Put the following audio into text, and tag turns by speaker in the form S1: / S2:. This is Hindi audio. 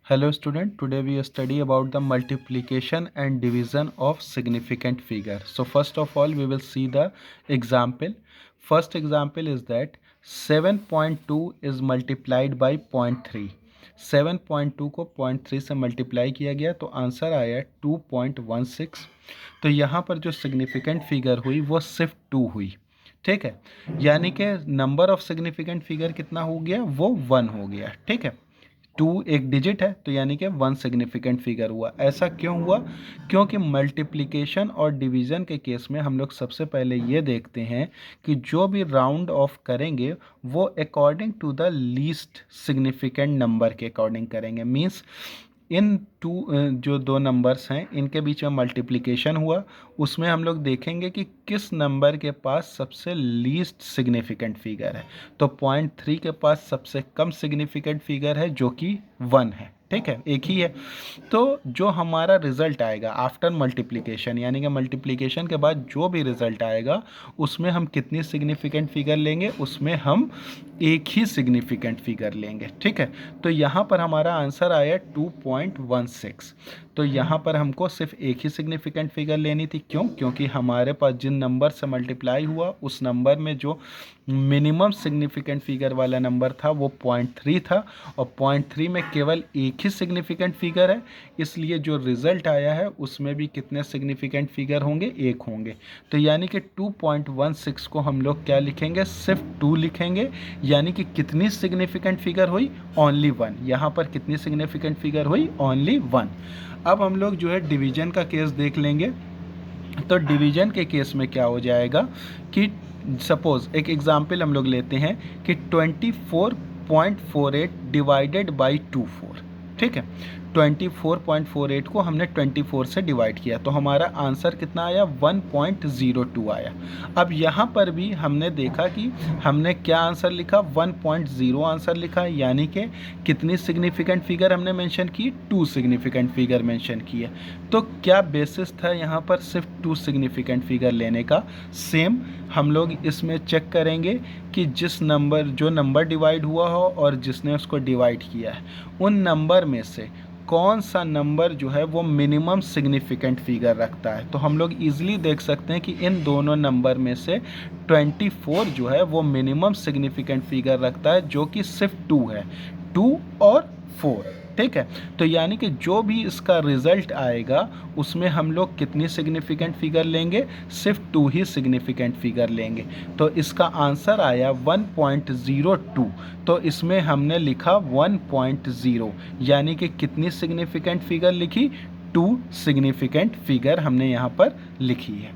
S1: Hello student, today we study about the multiplication and division of significant figure. So first of all we will see the example. First example is that 7.2 is multiplied by 0.3. 7.2 को 0.3 से मल्टीप्लाई किया गया तो आंसर आया 2.16। तो यहाँ पर जो सिग्निफिकेंट फिगर हुई वो सिर्फ 2 हुई, ठीक है। यानी कि नंबर ऑफ सिग्निफिकेंट फिगर कितना हो गया, वो 1 हो गया, ठीक है। 2 एक डिजिट है तो यानी कि 1 सिग्निफिकेंट फिगर हुआ। ऐसा क्यों हुआ? क्योंकि मल्टीप्लिकेशन और डिवीज़न के केस में हम लोग सबसे पहले ये देखते हैं कि जो भी राउंड ऑफ करेंगे वो according to the least significant number के अकॉर्डिंग करेंगे। मीन्स इन जो दो नंबर्स हैं इनके बीच में मल्टीप्लिकेशन हुआ, उसमें हम लोग देखेंगे कि किस नंबर के पास सबसे लीस्ट सिग्निफिकेंट फिगर है। तो 0.3 के पास सबसे कम सिग्निफिकेंट फिगर है जो कि 1 है, ठीक है, एक ही है। तो जो हमारा रिजल्ट आएगा आफ्टर मल्टीप्लिकेशन, यानी कि मल्टीप्लिकेशन के बाद जो भी रिजल्ट आएगा उसमें हम कितनी सिग्निफिकेंट फिगर लेंगे, उसमें हम एक ही सिग्निफिकेंट फिगर लेंगे, ठीक है। तो यहाँ पर हमारा आंसर आया 2.16। तो यहाँ पर हमको सिर्फ एक ही सिग्निफिकेंट फिगर लेनी थी। क्यों? क्योंकि हमारे पास जिन नंबर से मल्टीप्लाई हुआ उस नंबर में जो मिनिमम सिग्निफिकेंट फिगर वाला नंबर था वो 0.3 था, और 0.3 में केवल एक ही सिग्निफिकेंट फिगर है, इसलिए जो रिज़ल्ट आया है उसमें भी कितने सिग्निफिकेंट फिगर होंगे, एक होंगे। तो यानी कि 2.16 को हम लोग क्या लिखेंगे, सिर्फ 2 लिखेंगे। यानी कि कितनी सिग्निफिकेंट फिगर हुई, ओनली 1। यहाँ पर कितनी सिग्निफिकेंट फिगर हुई, ओनली 1। अब हम लोग जो है डिवीजन का केस देख लेंगे। तो डिवीजन के केस में क्या हो जाएगा कि सपोज एक एग्जांपल हम लोग लेते हैं कि 24.48 डिवाइडेड बाई 24, ठीक है। 24.48 को हमने 24 से डिवाइड किया तो हमारा आंसर कितना आया, 1.02 आया। अब यहाँ पर भी हमने देखा कि हमने क्या आंसर लिखा, 1.0 आंसर लिखा, यानी कि कितनी सिग्निफिकेंट फिगर हमने मेंशन की, 2 सिग्निफिकेंट फिगर मेंशन की है। तो क्या बेसिस था यहाँ पर सिर्फ 2 सिग्निफिकेंट फिगर लेने का? सेम हम लोग इसमें चेक करेंगे कि जिस नंबर जो नंबर डिवाइड हुआ हो और जिसने उसको डिवाइड किया है उन नंबर में से कौन सा नंबर जो है वो मिनिमम सिग्निफिकेंट फिगर रखता है। तो हम लोग इजीली देख सकते हैं कि इन दोनों नंबर में से 24 जो है वो मिनिमम सिग्निफिकेंट फिगर रखता है, जो कि सिर्फ 2 है, 2 और 4, ठीक है। तो यानी कि जो भी इसका रिजल्ट आएगा उसमें हम लोग कितनी सिग्निफिकेंट फिगर लेंगे, सिर्फ 2 ही सिग्निफिकेंट फिगर लेंगे। तो इसका आंसर आया 1.02। तो इसमें हमने लिखा 1.0, यानी कि कितनी सिग्निफिकेंट फिगर लिखी, 2 सिग्निफिकेंट फिगर हमने यहाँ पर लिखी है।